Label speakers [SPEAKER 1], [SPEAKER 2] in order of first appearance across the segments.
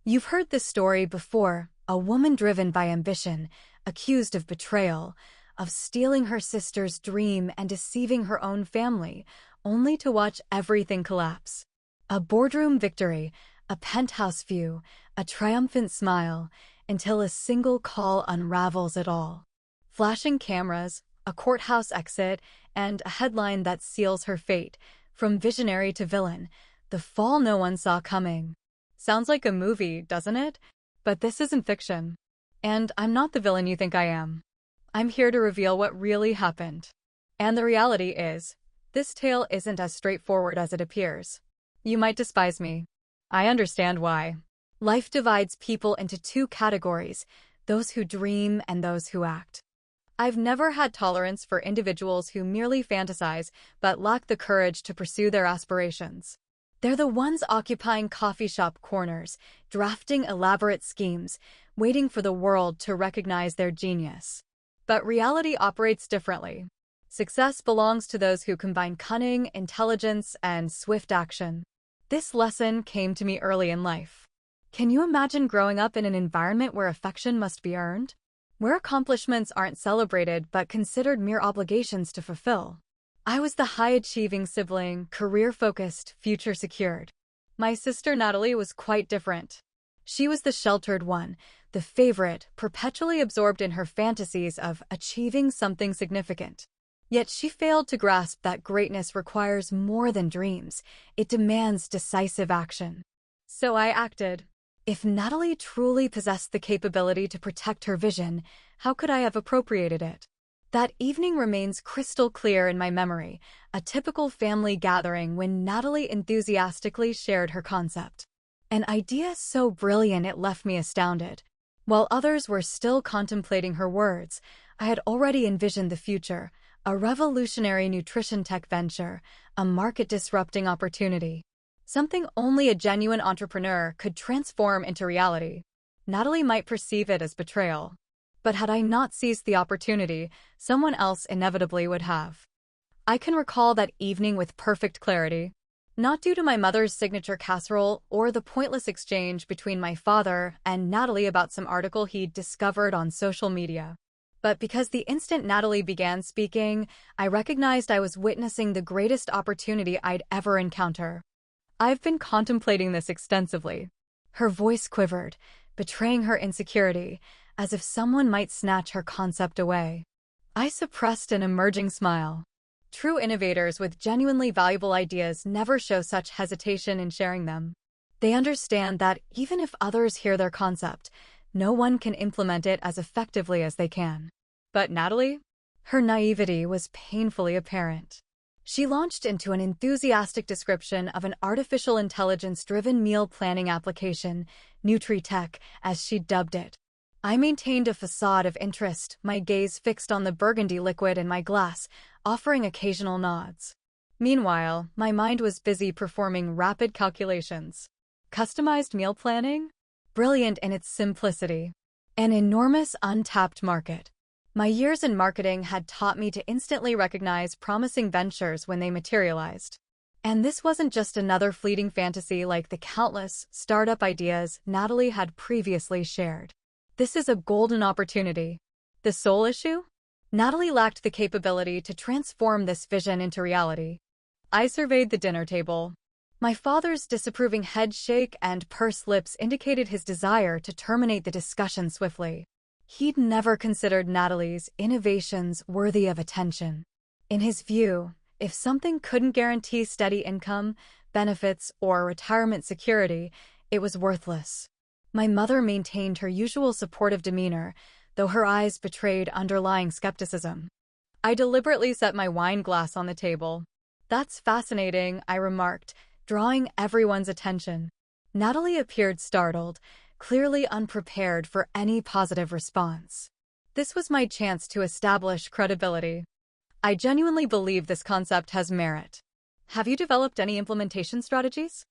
[SPEAKER 1] You've heard this story before, a woman driven by ambition, accused of betrayal, of stealing her sister's dream and deceiving her own family, only to watch everything collapse. A boardroom victory, a penthouse view, a triumphant smile, until a single call unravels it all. Flashing cameras, a courthouse exit, and a headline that seals her fate. From visionary to villain, the fall no one saw coming. Sounds like a movie, doesn't it? But this isn't fiction. And I'm not the villain you think I am. I'm here to reveal what really happened. And the reality is, this tale isn't as straightforward as it appears. You might despise me. I understand why. Life divides people into two categories, those who dream and those who act. I've never had tolerance for individuals who merely fantasize but lack the courage to pursue their aspirations. They're the ones occupying coffee shop corners, drafting elaborate schemes, waiting for the world to recognize their genius. But reality operates differently. Success belongs to those who combine cunning, intelligence, and swift action. This lesson came to me early in life. Can you imagine growing up in an environment where affection must be earned? Where accomplishments aren't celebrated but considered mere obligations to fulfill? I was the high-achieving sibling, career-focused, future-secured. My sister Natalie was quite different. She was the sheltered one, the favorite, perpetually absorbed in her fantasies of achieving something significant. Yet she failed to grasp that greatness requires more than dreams. It demands decisive action. So I acted. If Natalie truly possessed the capability to protect her vision, how could I have appropriated it? That evening remains crystal clear in my memory, a typical family gathering when Natalie enthusiastically shared her concept. An idea so brilliant it left me astounded. While others were still contemplating her words, I had already envisioned the future, a revolutionary nutrition tech venture, a market-disrupting opportunity. Something only a genuine entrepreneur could transform into reality. Natalie might perceive it as betrayal. But had I not seized the opportunity, someone else inevitably would have. I can recall that evening with perfect clarity. Not due to my mother's signature casserole or the pointless exchange between my father and Natalie about some article he'd discovered on social media. But because the instant Natalie began speaking, I recognized I was witnessing the greatest opportunity I'd ever encounter. I've been contemplating this extensively. Her voice quivered, betraying her insecurity, as if someone might snatch her concept away. I suppressed an emerging smile. True innovators with genuinely valuable ideas never show such hesitation in sharing them. They understand that even if others hear their concept, no one can implement it as effectively as they can. But Natalie? Her naivety was painfully apparent. She launched into an enthusiastic description of an artificial intelligence-driven meal planning application, NutriTech, as she dubbed it. I maintained a facade of interest, my gaze fixed on the burgundy liquid in my glass, offering occasional nods. Meanwhile, my mind was busy performing rapid calculations. Customized meal planning? Brilliant in its simplicity. An enormous untapped market. My years in marketing had taught me to instantly recognize promising ventures when they materialized. And this wasn't just another fleeting fantasy like the countless startup ideas Natalie had previously shared. This is a golden opportunity. The sole issue? Natalie lacked the capability to transform this vision into reality. I surveyed the dinner table. My father's disapproving head shake and pursed lips indicated his desire to terminate the discussion swiftly. He'd never considered Natalie's innovations worthy of attention. In his view, if something couldn't guarantee steady income, benefits, or retirement security, it was worthless. My mother maintained her usual supportive demeanor, though her eyes betrayed underlying skepticism. I deliberately set my wine glass on the table. "That's fascinating," I remarked, drawing everyone's attention. Natalie appeared startled, clearly unprepared for any positive response. This was my chance to establish credibility. "I genuinely believe this concept has merit. Have you developed any implementation strategies?"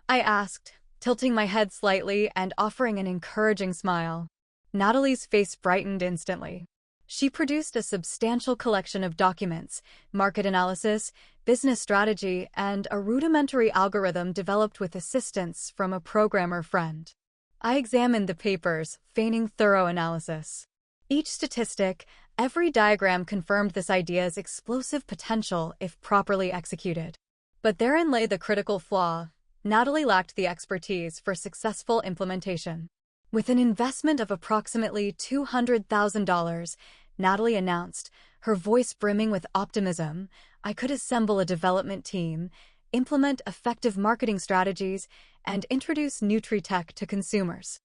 [SPEAKER 1] I asked, tilting my head slightly and offering an encouraging smile. Natalie's face brightened instantly. She produced a substantial collection of documents, market analysis, business strategy, and a rudimentary algorithm developed with assistance from a programmer friend. I examined the papers, feigning thorough analysis. Each statistic, every diagram confirmed this idea's explosive potential if properly executed. But therein lay the critical flaw. Natalie lacked the expertise for successful implementation. With an investment of approximately $200,000, Natalie announced, her voice brimming with optimism, I could assemble a development team, implement effective marketing strategies, and introduce NutriTech to consumers.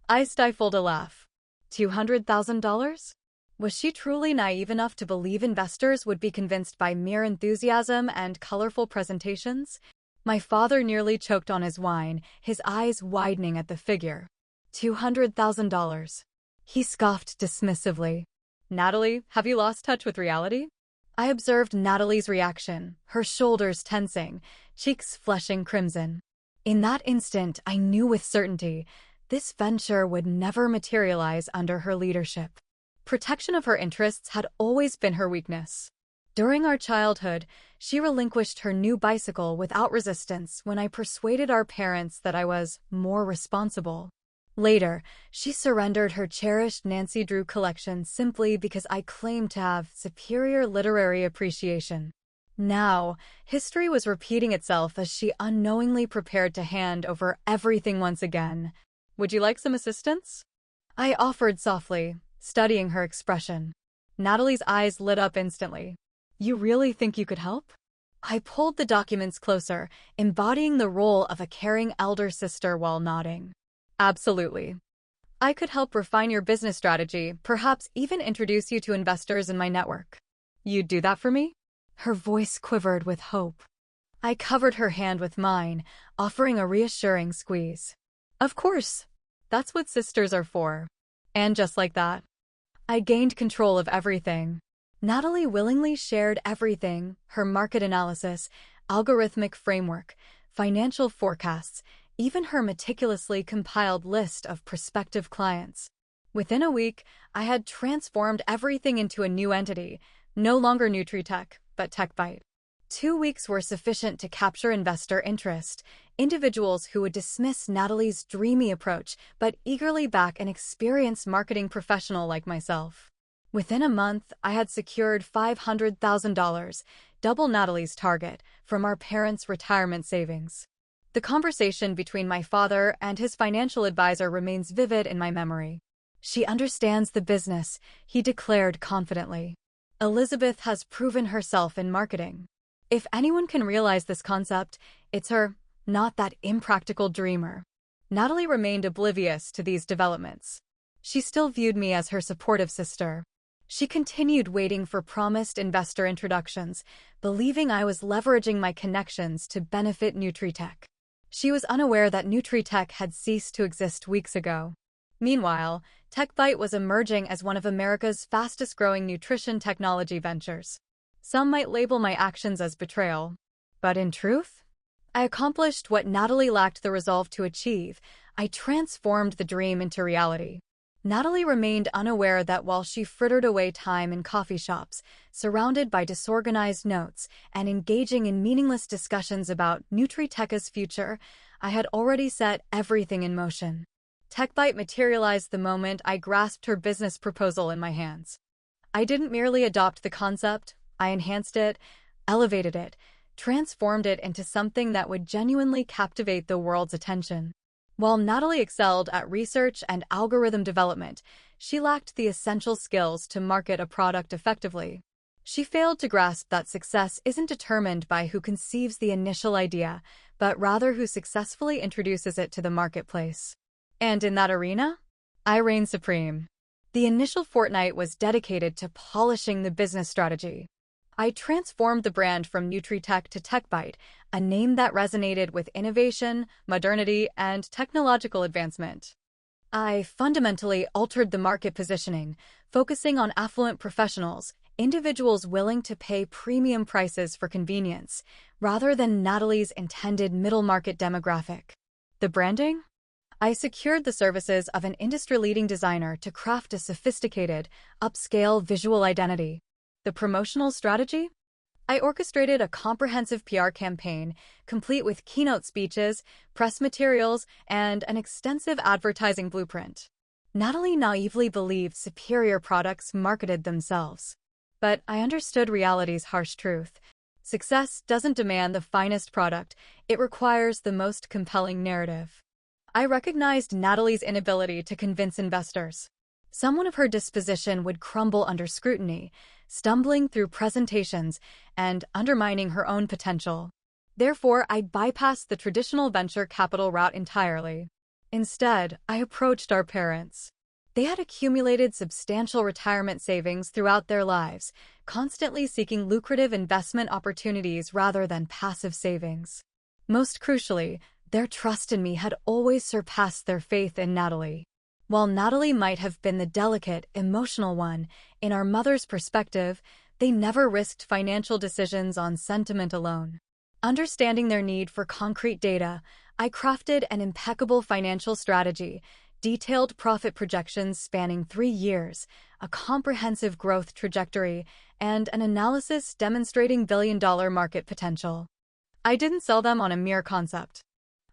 [SPEAKER 1] I stifled a laugh. $200,000? Was she truly naive enough to believe investors would be convinced by mere enthusiasm and colorful presentations? My father nearly choked on his wine, his eyes widening at the figure. $200,000. He scoffed dismissively. Natalie, have you lost touch with reality? I observed Natalie's reaction, her shoulders tensing, cheeks flushing crimson. In that instant, I knew with certainty this venture would never materialize under her leadership. Protection of her interests had always been her weakness. During our childhood, she relinquished her new bicycle without resistance when I persuaded our parents that I was more responsible. Later, she surrendered her cherished Nancy Drew collection simply because I claimed to have superior literary appreciation. Now, history was repeating itself as she unknowingly prepared to hand over everything once again. Would you like some assistance? I offered softly, studying her expression. Natalie's eyes lit up instantly. You really think you could help? I pulled the documents closer, embodying the role of a caring elder sister while nodding. Absolutely. I could help refine your business strategy, perhaps even introduce you to investors in my network. You'd do that for me? Her voice quivered with hope. I covered her hand with mine, offering a reassuring squeeze. Of course. That's what sisters are for. And just like that, I gained control of everything. Natalie willingly shared everything, her market analysis, algorithmic framework, financial forecasts, even her meticulously compiled list of prospective clients. Within a week, I had transformed everything into a new entity, no longer NutriTech, but TechBite. 2 weeks were sufficient to capture investor interest, individuals who would dismiss Natalie's dreamy approach but eagerly back an experienced marketing professional like myself. Within a month, I had secured $500,000, double Natalie's target, from our parents' retirement savings. The conversation between my father and his financial advisor remains vivid in my memory. She understands the business, he declared confidently. Elizabeth has proven herself in marketing. If anyone can realize this concept, it's her, not that impractical dreamer. Natalie remained oblivious to these developments. She still viewed me as her supportive sister. She continued waiting for promised investor introductions, believing I was leveraging my connections to benefit NutriTech. She was unaware that NutriTech had ceased to exist weeks ago. Meanwhile, TechBite was emerging as one of America's fastest-growing nutrition technology ventures. Some might label my actions as betrayal. But in truth, I accomplished what Natalie lacked the resolve to achieve. I transformed the dream into reality. Natalie remained unaware that while she frittered away time in coffee shops, surrounded by disorganized notes, and engaging in meaningless discussions about NutriTech's future, I had already set everything in motion. TechBite materialized the moment I grasped her business proposal in my hands. I didn't merely adopt the concept, I enhanced it, elevated it, transformed it into something that would genuinely captivate the world's attention. While Natalie excelled at research and algorithm development, she lacked the essential skills to market a product effectively. She failed to grasp that success isn't determined by who conceives the initial idea, but rather who successfully introduces it to the marketplace. And in that arena, I reigned supreme. The initial fortnight was dedicated to polishing the business strategy. I transformed the brand from NutriTech to TechBite, a name that resonated with innovation, modernity, and technological advancement. I fundamentally altered the market positioning, focusing on affluent professionals, individuals willing to pay premium prices for convenience, rather than Natalie's intended middle-market demographic. The branding? I secured the services of an industry-leading designer to craft a sophisticated, upscale visual identity. The promotional strategy? I orchestrated a comprehensive PR campaign, complete with keynote speeches, press materials, and an extensive advertising blueprint. Natalie naively believed superior products marketed themselves. But I understood reality's harsh truth. Success doesn't demand the finest product, it requires the most compelling narrative. I recognized Natalie's inability to convince investors. Someone of her disposition would crumble under scrutiny, stumbling through presentations and undermining her own potential. Therefore, I bypassed the traditional venture capital route entirely. Instead, I approached our parents. They had accumulated substantial retirement savings throughout their lives, constantly seeking lucrative investment opportunities rather than passive savings. Most crucially, their trust in me had always surpassed their faith in Natalie. While Natalie might have been the delicate, emotional one, in our mother's perspective, they never risked financial decisions on sentiment alone. Understanding their need for concrete data, I crafted an impeccable financial strategy, detailed profit projections spanning 3 years, a comprehensive growth trajectory, and an analysis demonstrating billion-dollar market potential. I didn't sell them on a mere concept.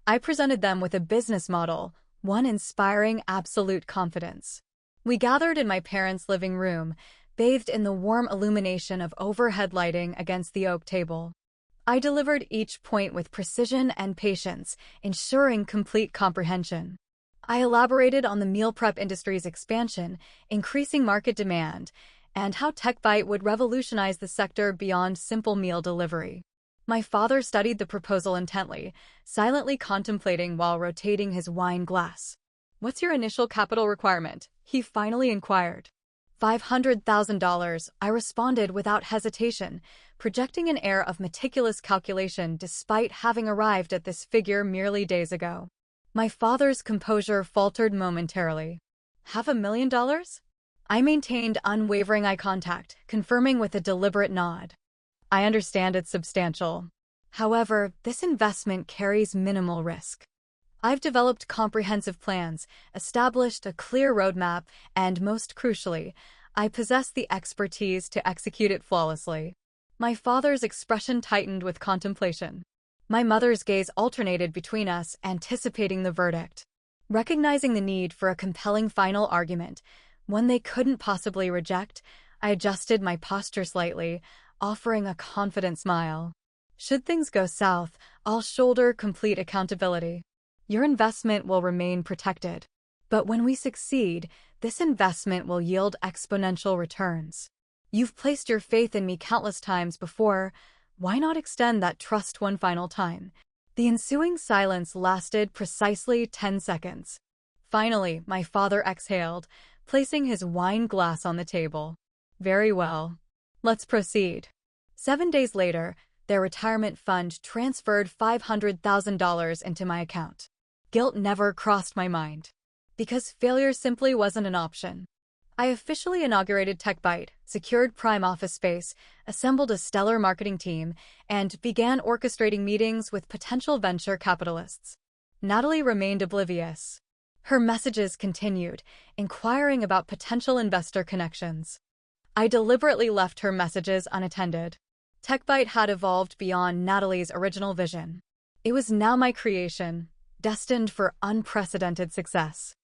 [SPEAKER 1] I presented them with a business model, one inspiring absolute confidence. We gathered in my parents' living room, bathed in the warm illumination of overhead lighting against the oak table. I delivered each point with precision and patience, ensuring complete comprehension. I elaborated on the meal prep industry's expansion, increasing market demand, and how TechBite would revolutionize the sector beyond simple meal delivery. My father studied the proposal intently, silently contemplating while rotating his wine glass. "What's your initial capital requirement?" he finally inquired. $500,000, I responded without hesitation, projecting an air of meticulous calculation despite having arrived at this figure merely days ago. My father's composure faltered momentarily. $500,000? I maintained unwavering eye contact, confirming with a deliberate nod. I understand it's substantial. However, this investment carries minimal risk. I've developed comprehensive plans, established a clear roadmap, and most crucially, I possess the expertise to execute it flawlessly. My father's expression tightened with contemplation. My mother's gaze alternated between us, anticipating the verdict. Recognizing the need for a compelling final argument, one they couldn't possibly reject, I adjusted my posture slightly, offering a confident smile. Should things go south, I'll shoulder complete accountability. Your investment will remain protected. But when we succeed, this investment will yield exponential returns. You've placed your faith in me countless times before. Why not extend that trust one final time? The ensuing silence lasted precisely 10 seconds. Finally, my father exhaled, placing his wine glass on the table. Very well. Let's proceed. 7 days later, their retirement fund transferred $500,000 into my account. Guilt never crossed my mind. Because failure simply wasn't an option. I officially inaugurated TechBite, secured prime office space, assembled a stellar marketing team, and began orchestrating meetings with potential venture capitalists. Natalie remained oblivious. Her messages continued, inquiring about potential investor connections. I deliberately left her messages unattended. TechBite had evolved beyond Natalie's original vision. It was now my creation, destined for unprecedented success.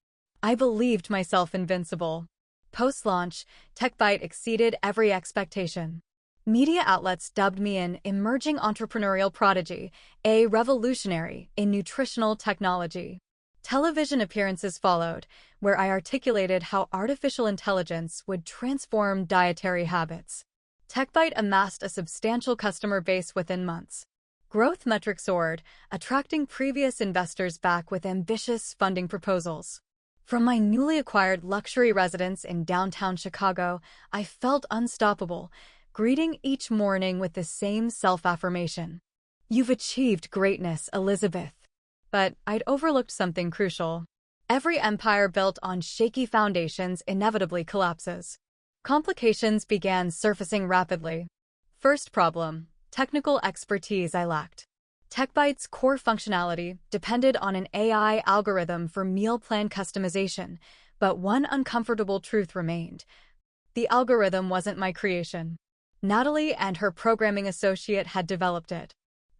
[SPEAKER 1] I believed myself invincible. Post-launch, TechBite exceeded every expectation. Media outlets dubbed me an emerging entrepreneurial prodigy, a revolutionary in nutritional technology. Television appearances followed, where I articulated how artificial intelligence would transform dietary habits. TechBite amassed a substantial customer base within months. Growth metrics soared, attracting previous investors back with ambitious funding proposals. From my newly acquired luxury residence in downtown Chicago, I felt unstoppable, greeting each morning with the same self-affirmation. "You've achieved greatness, Elizabeth." But I'd overlooked something crucial. Every empire built on shaky foundations inevitably collapses. Complications began surfacing rapidly. First problem: technical expertise I lacked. TechBite's core functionality depended on an AI algorithm for meal plan customization, but one uncomfortable truth remained. The algorithm wasn't my creation. Natalie and her programming associate had developed it.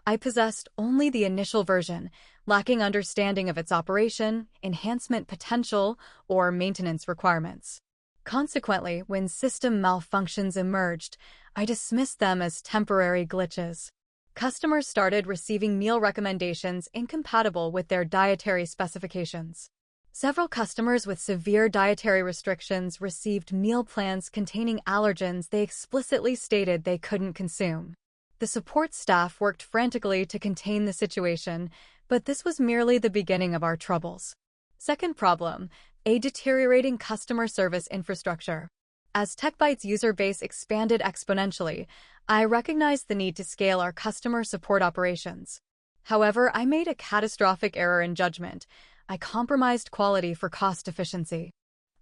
[SPEAKER 1] I possessed only the initial version, lacking understanding of its operation, enhancement potential, or maintenance requirements. Consequently, when system malfunctions emerged, I dismissed them as temporary glitches. Customers started receiving meal recommendations incompatible with their dietary specifications. Several customers with severe dietary restrictions received meal plans containing allergens they explicitly stated they couldn't consume. The support staff worked frantically to contain the situation, but this was merely the beginning of our troubles. Second problem, a deteriorating customer service infrastructure. As TechByte's user base expanded exponentially, I recognized the need to scale our customer support operations. However, I made a catastrophic error in judgment. I compromised quality for cost efficiency.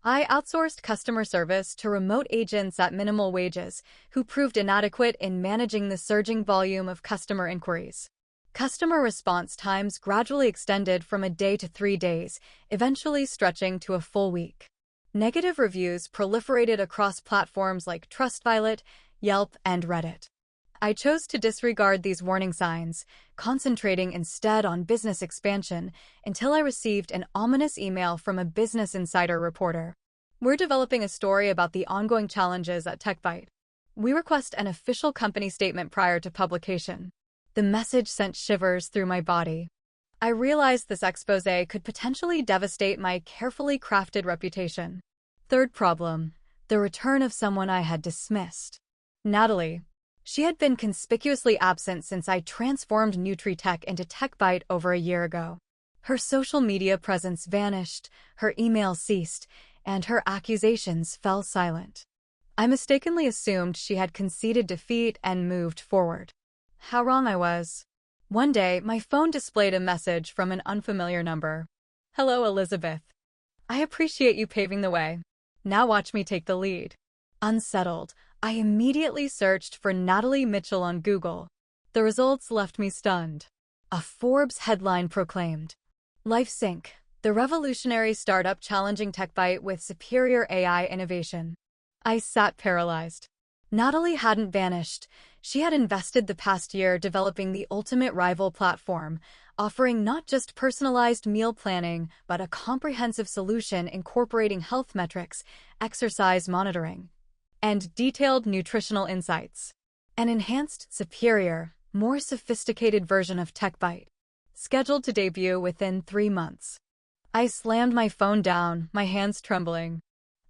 [SPEAKER 1] I outsourced customer service to remote agents at minimal wages, who proved inadequate in managing the surging volume of customer inquiries. Customer response times gradually extended from a day to 3 days, eventually stretching to a full week. Negative reviews proliferated across platforms like Trustpilot, Yelp, and Reddit. I chose to disregard these warning signs, concentrating instead on business expansion until I received an ominous email from a Business Insider reporter. We're developing a story about the ongoing challenges at TechByte. We request an official company statement prior to publication. The message sent shivers through my body. I realized this expose could potentially devastate my carefully crafted reputation. Third problem, the return of someone I had dismissed. Natalie. She had been conspicuously absent since I transformed NutriTech into TechByte over a year ago. Her social media presence vanished, her emails ceased, and her accusations fell silent. I mistakenly assumed she had conceded defeat and moved forward. How wrong I was. One day, my phone displayed a message from an unfamiliar number. Hello, Elizabeth. I appreciate you paving the way. Now watch me take the lead. Unsettled, I immediately searched for Natalie Mitchell on Google. The results left me stunned. A Forbes headline proclaimed, LifeSync, the revolutionary startup challenging TechByte with superior AI innovation. I sat paralyzed. Natalie hadn't vanished. She had invested the past year developing the ultimate rival platform, offering not just personalized meal planning, but a comprehensive solution incorporating health metrics, exercise monitoring, and detailed nutritional insights. An enhanced, superior, more sophisticated version of TechByte, scheduled to debut within 3 months. I slammed my phone down, my hands trembling.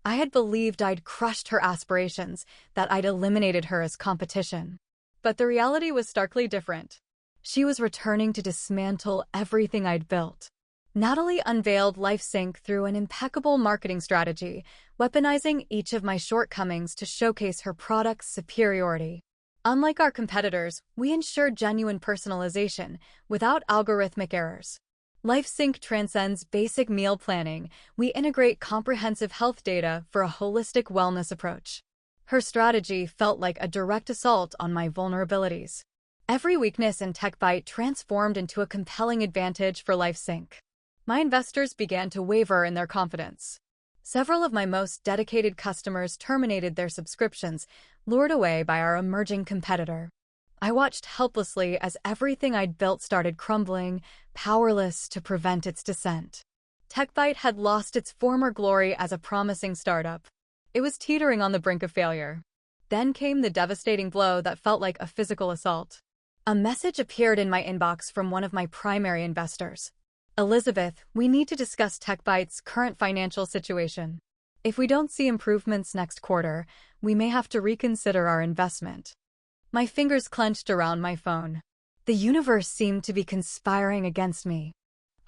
[SPEAKER 1] I had believed I'd crushed her aspirations, that I'd eliminated her as competition. But the reality was starkly different. She was returning to dismantle everything I'd built. Natalie unveiled LifeSync through an impeccable marketing strategy, weaponizing each of my shortcomings to showcase her product's superiority. Unlike our competitors, we ensure genuine personalization, without algorithmic errors. LifeSync transcends basic meal planning. We integrate comprehensive health data for a holistic wellness approach. Her strategy felt like a direct assault on my vulnerabilities. Every weakness in TechByte transformed into a compelling advantage for LifeSync. My investors began to waver in their confidence. Several of my most dedicated customers terminated their subscriptions, lured away by our emerging competitor. I watched helplessly as everything I'd built started crumbling, powerless to prevent its descent. TechByte had lost its former glory as a promising startup. It was teetering on the brink of failure. Then came the devastating blow that felt like a physical assault. A message appeared in my inbox from one of my primary investors. Elizabeth, we need to discuss TechByte's current financial situation. If we don't see improvements next quarter, we may have to reconsider our investment. My fingers clenched around my phone. The universe seemed to be conspiring against me.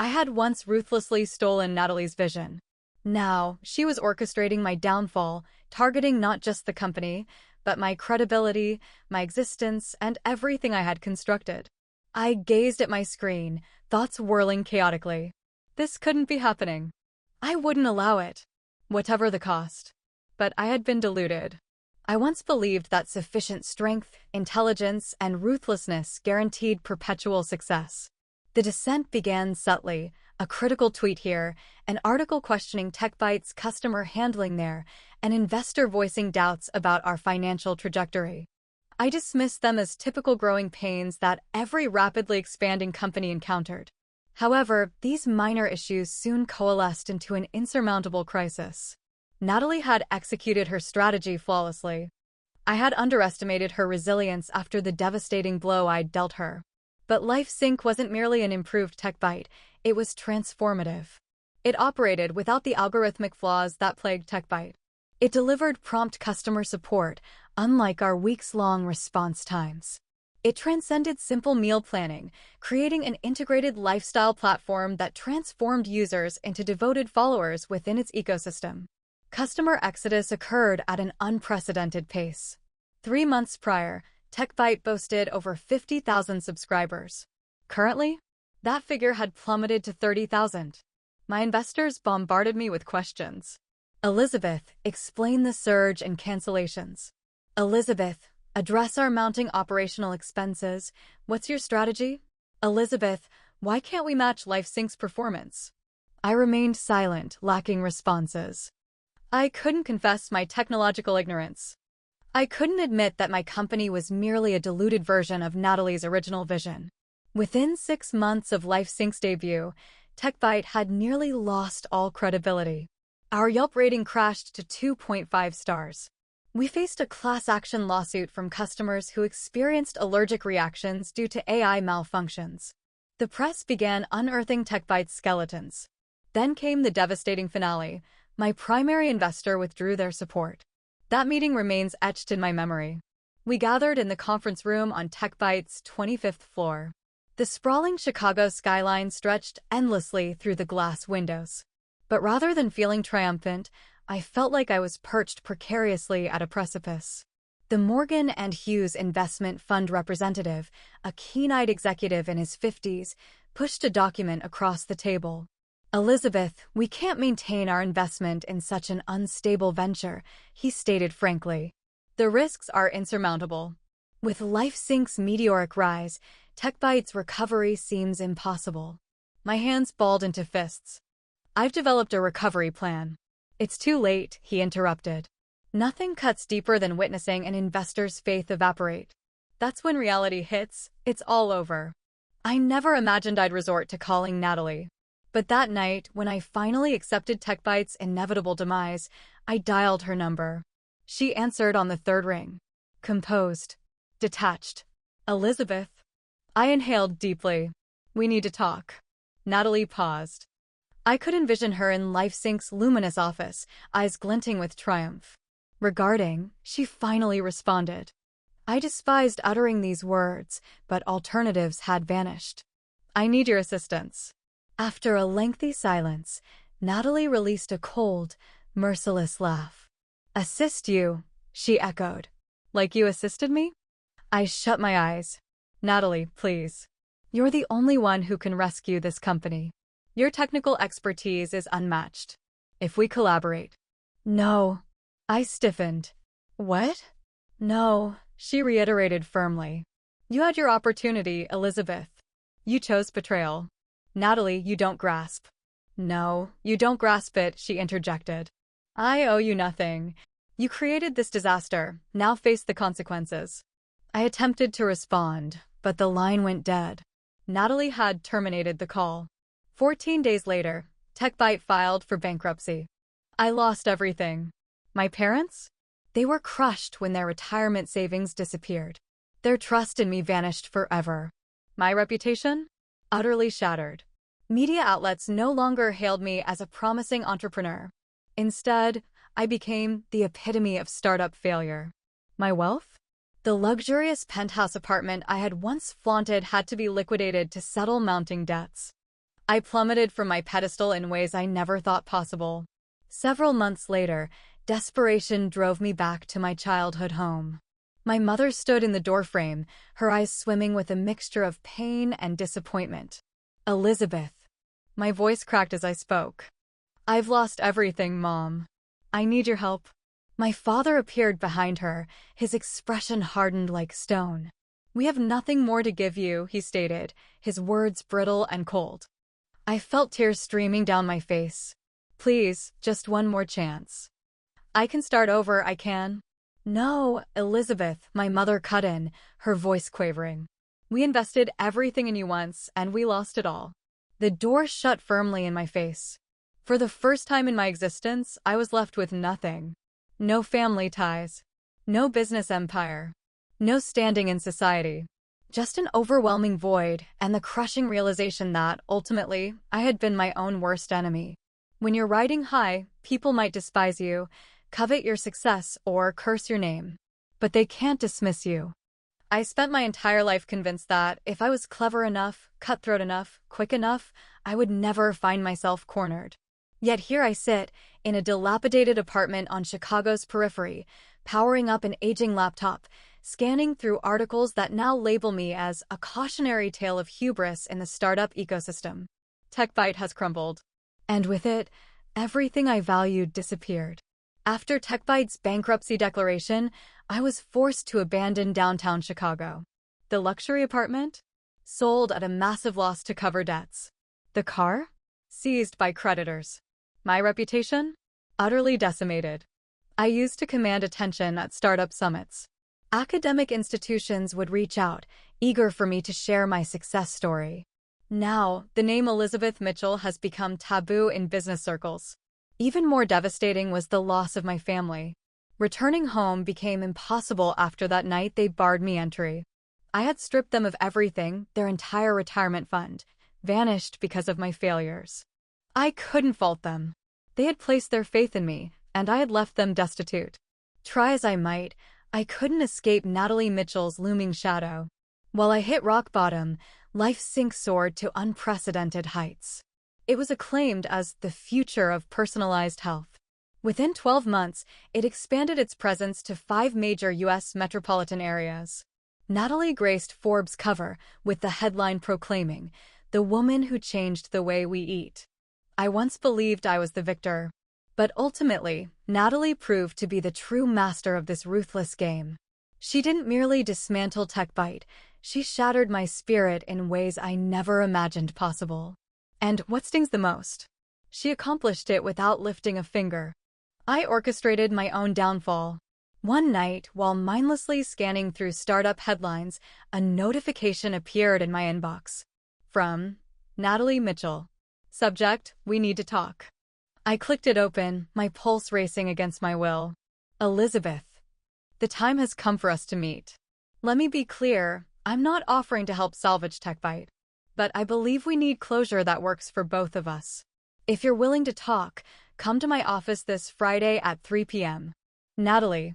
[SPEAKER 1] I had once ruthlessly stolen Natalie's vision. Now, she was orchestrating my downfall, targeting not just the company, but my credibility, my existence, and everything I had constructed. I gazed at my screen, thoughts whirling chaotically. This couldn't be happening. I wouldn't allow it, whatever the cost. But I had been deluded. I once believed that sufficient strength, intelligence, and ruthlessness guaranteed perpetual success. The descent began subtly, a critical tweet here, an article questioning TechByte's customer handling there, an investor voicing doubts about our financial trajectory. I dismissed them as typical growing pains that every rapidly expanding company encountered. However, these minor issues soon coalesced into an insurmountable crisis. Natalie had executed her strategy flawlessly. I had underestimated her resilience after the devastating blow I'd dealt her. But LifeSync wasn't merely an improved tech bite, it was transformative. It operated without the algorithmic flaws that plagued TechBite. It delivered prompt customer support, unlike our weeks-long response times. It transcended simple meal planning, creating an integrated lifestyle platform that transformed users into devoted followers within its ecosystem. Customer exodus occurred at an unprecedented pace. 3 months prior, TechBite boasted over 50,000 subscribers. Currently, that figure had plummeted to 30,000. My investors bombarded me with questions. Elizabeth, explain the surge and cancellations. Elizabeth, address our mounting operational expenses. What's your strategy? Elizabeth, why can't we match LifeSync's performance? I remained silent, lacking responses. I couldn't confess my technological ignorance. I couldn't admit that my company was merely a diluted version of Natalie's original vision. Within 6 months of LifeSync's debut, TechBite had nearly lost all credibility. Our Yelp rating crashed to 2.5 stars. We faced a class action lawsuit from customers who experienced allergic reactions due to AI malfunctions. The press began unearthing TechBite's skeletons. Then came the devastating finale. My primary investor withdrew their support. That meeting remains etched in my memory. We gathered in the conference room on TechBite's 25th floor. The sprawling Chicago skyline stretched endlessly through the glass windows. But rather than feeling triumphant, I felt like I was perched precariously at a precipice. The Morgan & Hughes Investment Fund representative, a keen-eyed executive in his 50s, pushed a document across the table. Elizabeth, we can't maintain our investment in such an unstable venture, he stated frankly. The risks are insurmountable. With LifeSync's meteoric rise, TechBite's recovery seems impossible. My hands balled into fists. I've developed a recovery plan. It's too late, he interrupted. Nothing cuts deeper than witnessing an investor's faith evaporate. That's when reality hits, it's all over. I never imagined I'd resort to calling Natalie. But that night, when I finally accepted TechBite's inevitable demise, I dialed her number. She answered on the 3rd ring. Composed. Detached. Elizabeth. I inhaled deeply. We need to talk. Natalie paused. I could envision her in LifeSync's luminous office, eyes glinting with triumph. Regarding, she finally responded. I despised uttering these words, but alternatives had vanished. I need your assistance. After a lengthy silence, Natalie released a cold, merciless laugh. Assist you, she echoed. Like you assisted me? I shut my eyes. Natalie, please. You're the only one who can rescue this company. Your technical expertise is unmatched. If we collaborate. No. I stiffened. What? No, she reiterated firmly. You had your opportunity, Elizabeth. You chose betrayal. Natalie, you don't grasp. No, you don't grasp it, she interjected. I owe you nothing. You created this disaster, now face the consequences. I attempted to respond, but the line went dead. Natalie had terminated the call. 14 days later, TechBite filed for bankruptcy. I lost everything. My parents? They were crushed when their retirement savings disappeared. Their trust in me vanished forever. My reputation? Utterly shattered. Media outlets no longer hailed me as a promising entrepreneur. Instead, I became the epitome of startup failure. My wealth? The luxurious penthouse apartment I had once flaunted had to be liquidated to settle mounting debts. I plummeted from my pedestal in ways I never thought possible. Several months later, desperation drove me back to my childhood home. My mother stood in the doorframe, her eyes swimming with a mixture of pain and disappointment. Elizabeth. My voice cracked as I spoke. I've lost everything, Mom. I need your help. My father appeared behind her, his expression hardened like stone. We have nothing more to give you, he stated, his words brittle and cold. I felt tears streaming down my face. Please, just one more chance. I can start over, I can. No, Elizabeth, my mother cut in, her voice quavering. We invested everything in you once, and we lost it all. The door shut firmly in my face. For the first time in my existence, I was left with nothing. No family ties. No business empire. No standing in society. Just an overwhelming void and the crushing realization that, ultimately, I had been my own worst enemy. When you're riding high, people might despise you, covet your success, or curse your name. But they can't dismiss you. I spent my entire life convinced that if I was clever enough, cutthroat enough, quick enough, I would never find myself cornered. Yet here I sit, in a dilapidated apartment on Chicago's periphery, powering up an aging laptop, scanning through articles that now label me as a cautionary tale of hubris in the startup ecosystem. TechBite has crumbled. And with it, everything I valued disappeared. After TechBite's bankruptcy declaration, I was forced to abandon downtown Chicago. The luxury apartment? Sold at a massive loss to cover debts. The car? Seized by creditors. My reputation? Utterly decimated. I used to command attention at startup summits. Academic institutions would reach out, eager for me to share my success story. Now, the name Elizabeth Mitchell has become taboo in business circles. Even more devastating was the loss of my family. Returning home became impossible after that night they barred me entry. I had stripped them of everything, their entire retirement fund, vanished because of my failures. I couldn't fault them. They had placed their faith in me, and I had left them destitute. Try as I might, I couldn't escape Natalie Mitchell's looming shadow. While I hit rock bottom, LifeSync soared to unprecedented heights. It was acclaimed as the future of personalized health. Within 12 months, it expanded its presence to 5 major U.S. metropolitan areas. Natalie graced Forbes' cover with the headline proclaiming, "The woman who changed the way we eat." I once believed I was the victor. But ultimately, Natalie proved to be the true master of this ruthless game. She didn't merely dismantle TechBite, she shattered my spirit in ways I never imagined possible. And what stings the most? She accomplished it without lifting a finger. I orchestrated my own downfall. One night, while mindlessly scanning through startup headlines, a notification appeared in my inbox. From Natalie Mitchell. Subject, "We need to talk." I clicked it open, my pulse racing against my will. Elizabeth. The time has come for us to meet. Let me be clear, I'm not offering to help salvage TechBite. But I believe we need closure that works for both of us. If you're willing to talk, come to my office this Friday at 3 p.m. Natalie.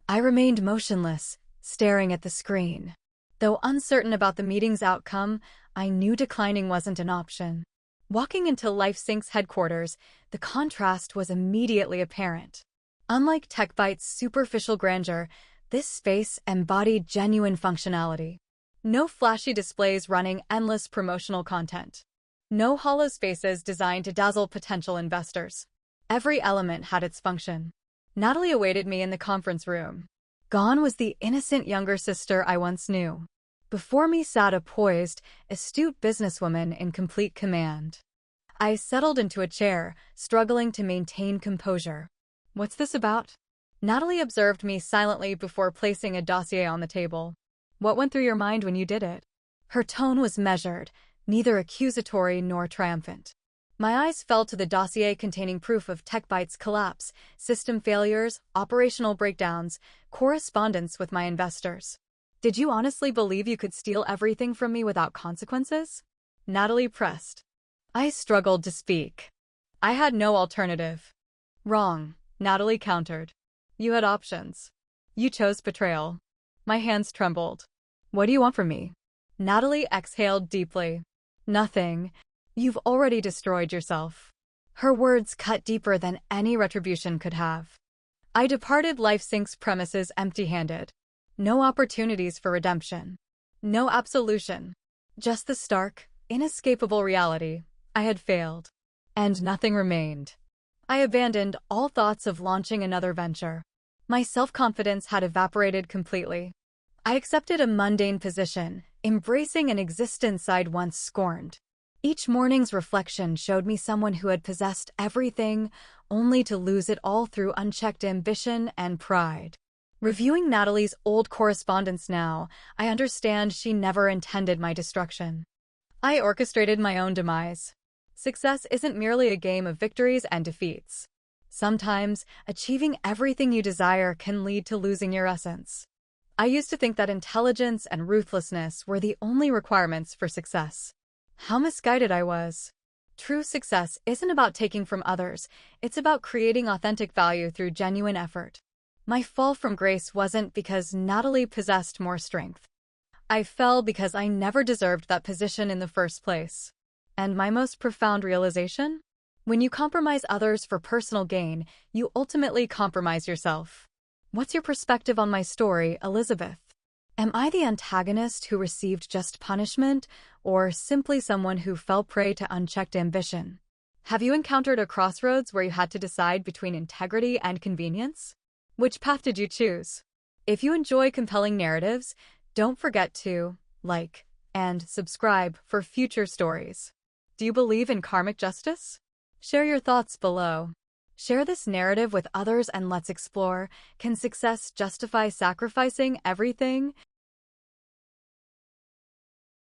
[SPEAKER 1] I remained motionless, staring at the screen. Though uncertain about the meeting's outcome, I knew declining wasn't an option. Walking into LifeSync's headquarters, the contrast was immediately apparent. Unlike TechBite's superficial grandeur, this space embodied genuine functionality. No flashy displays running endless promotional content. No hollow spaces designed to dazzle potential investors. Every element had its function. Natalie awaited me in the conference room. Gone was the innocent younger sister I once knew. Before me sat a poised, astute businesswoman in complete command. I settled into a chair, struggling to maintain composure. "What's this about?" Natalie observed me silently before placing a dossier on the table. "What went through your mind when you did it?" Her tone was measured, neither accusatory nor triumphant. My eyes fell to the dossier containing proof of TechBite's collapse, system failures, operational breakdowns, correspondence with my investors. "Did you honestly believe you could steal everything from me without consequences?" Natalie pressed. I struggled to speak. I had no alternative. "Wrong," Natalie countered. "You had options. You chose betrayal." My hands trembled. "What do you want from me?" Natalie exhaled deeply. "Nothing. You've already destroyed yourself." Her words cut deeper than any retribution could have. I departed LifeSync's premises empty-handed. No opportunities for redemption. No absolution. Just the stark, inescapable reality. I had failed. And nothing remained. I abandoned all thoughts of launching another venture. My self-confidence had evaporated completely. I accepted a mundane position, embracing an existence I'd once scorned. Each morning's reflection showed me someone who had possessed everything, only to lose it all through unchecked ambition and pride. Reviewing Natalie's old correspondence now, I understand she never intended my destruction. I orchestrated my own demise. Success isn't merely a game of victories and defeats. Sometimes, achieving everything you desire can lead to losing your essence. I used to think that intelligence and ruthlessness were the only requirements for success. How misguided I was. True success isn't about taking from others, it's about creating authentic value through genuine effort. My fall from grace wasn't because Natalie possessed more strength. I fell because I never deserved that position in the first place. And my most profound realization? When you compromise others for personal gain, you ultimately compromise yourself. What's your perspective on my story, Elizabeth? Am I the antagonist who received just punishment, or simply someone who fell prey to unchecked ambition? Have you encountered a crossroads where you had to decide between integrity and convenience? Which path did you choose? If you enjoy compelling narratives, don't forget to like and subscribe for future stories. Do you believe in karmic justice? Share your thoughts below. Share this narrative with others and let's explore, can success justify sacrificing everything?